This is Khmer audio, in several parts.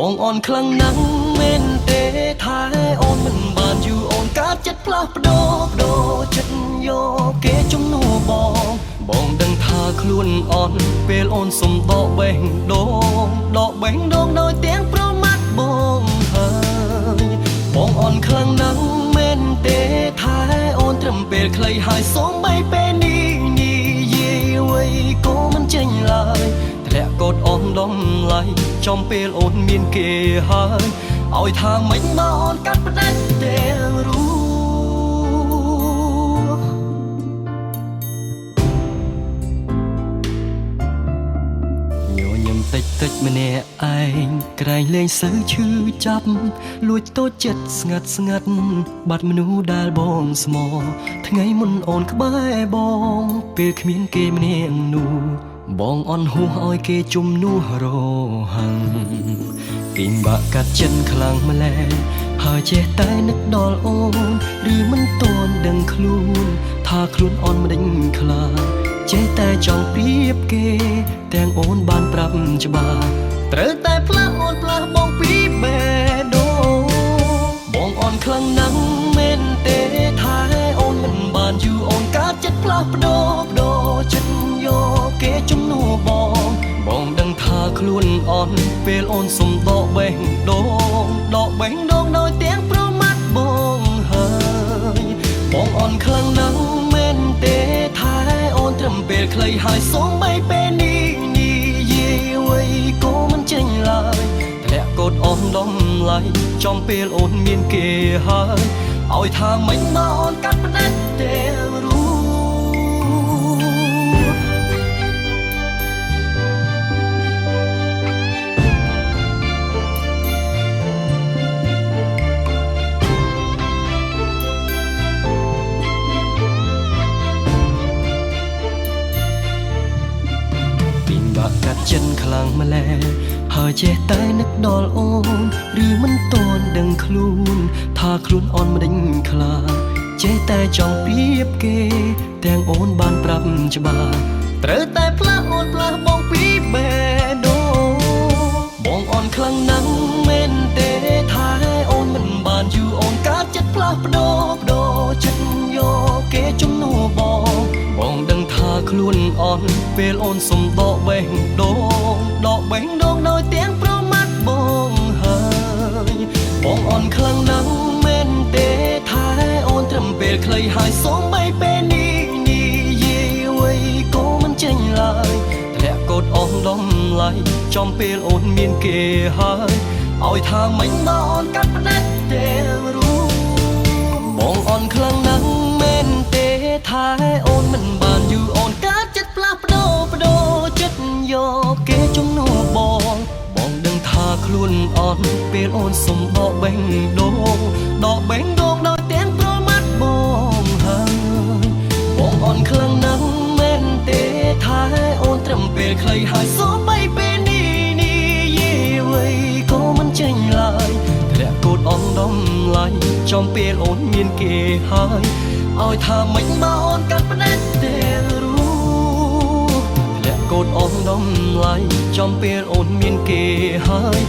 បងអនខ្លាំងណាស់មែនទេថាអូនមិនបានយូរអូនកាត់ចិត្តផ្លាស់ប្ដូរចិត្តយកគេជំនួសបងដឹងថាខ្លួនអន់ពេលអូនសុំដកបេះដូងដោយទាំងប្រមាត់បងហើយបងអនខ្លាំងណាស់មែនទេថាអូនត្រឹមពេលខ្លីហើយសូមបីពេលនេះនិយាយអ្វីក៏មិនចេញឡើយធ្លាក់កូតអនដំឡៃចំពេលអូនមានគេហើយឲ្យថាមិនមកអូនកាត់ផ្ដាច់ទេรู้តិចម្នាក់ឯងក្រែងលេងសើឈឺចាប់លួចតូចចិត្តស្ងាត់បាត់មនុស្សដែលបងស្មោថ្ងៃមុនអូនក្បែរបងពេលគ្មានគេម្នាក់នោះបងអន់ហួសឲ្យគេជំនួសរហ័ងពីបាក់កាត់ចិត្តខ្លាំងម្ល៉េះហើយចេះតែនឹកដល់អូនឬមិនទាន់ដឹងខ្លួនថាខ្លួនអន់មិនដេញខ្លាចេះតែចង់ប្រៀបគេទាំងអូនបានប្រាប់ច្បាស់ត្រូវតែផ្លាស់អូនផ្លាស់បងពីបេះដូងបងអន់ខ្លាំងណាស់មែនទេថាអូនមិនបានយូរអូនកាត់ចិត្តផ្លាស់ប្ដូរចិត្តយកគេជំនួសបងដឹងថាខ្លួនអន់ពេលអូនសុំដកបេះដូងដោយទាំងប្រមាត់បងហើយបងអន់ខ្លាំងណាស់មែនទេថាអូនត្រឹមពេលខ្លីហើយសូមបីពេលនេះនិយាយអ្វីក៏មិនចេញឡើយធ្លាក់កូតអនដំឡៃចំពេលអូនមានគេហើយឲ្យថាមិនមកអូនកាត់ផ្ដាច់ទេรู้កាត់ចិត្តខ្លាំងម្ល៉េះហើយចេះតែនឹកដល់អូនឬមិនទាន់ដឹងខ្លួនថាខ្លួនអន់មិនដេញខ្លាចេះតែចង់ប្រៀបគេទាំងអូនបានប្រាប់ច្បាស់ត្រូវតែផ្លាស់អូនផ្លាស់បងពីបេះដូងបងអន់ខ្លាំងណាស់មែនទេថាអូនមិនបានយូរអូនកាត់ចិត្តផ្លាស់ប្ដូរចិត្តយកគេជំនួសបងដឹងថាខ្លួនអន់ពេលអូនសុំដកបេះដូងដោយទាំងប្រមាត់បងហើយបងអន់ខ្លាំងណាស់មែនទេថាអូនត្រឹមពេលខ្លីហើយសូមបីពេលនេះនិយាយអ្វីក៏មិនចេញឡើយធ្លាក់កូតអនដំឡៃចំពេលអូនមានគេហើយឲ្យថាមិនមកអូនកាត់ផ្ដាច់ទេรู้បងអន់ខ្លាំងណាស់មែនទេថាអូនមិនបានយូរអូនកាត់ចិត្តផ្លាស់ប្ដូរចិត្តយកគេជំនួសបងដឹងថាខ្លួនអន់ពេលអូនសុំដកបេះដូងដោយទាំងប្រមាត់បងហើយបងអន់ខ្លាំងណាស់មែនទេថាអូនត្រឹមពេលខ្លីហើយសូមបីពេលនេះនិយាយអ្វីក៏មិនចេញឡើយធ្លាក់កូតអនដំឡៃចំពេលអូនមានគេហើយឲ្យថាមិនមកអូនកាត់ផ្ដាច់ទេรู้ធ្លាក់កូតអនដំឡៃចំពេលអូនមានគេហើយ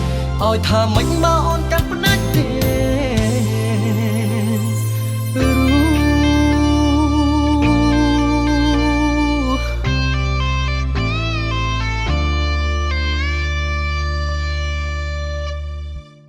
ឲ្យថាមិនមក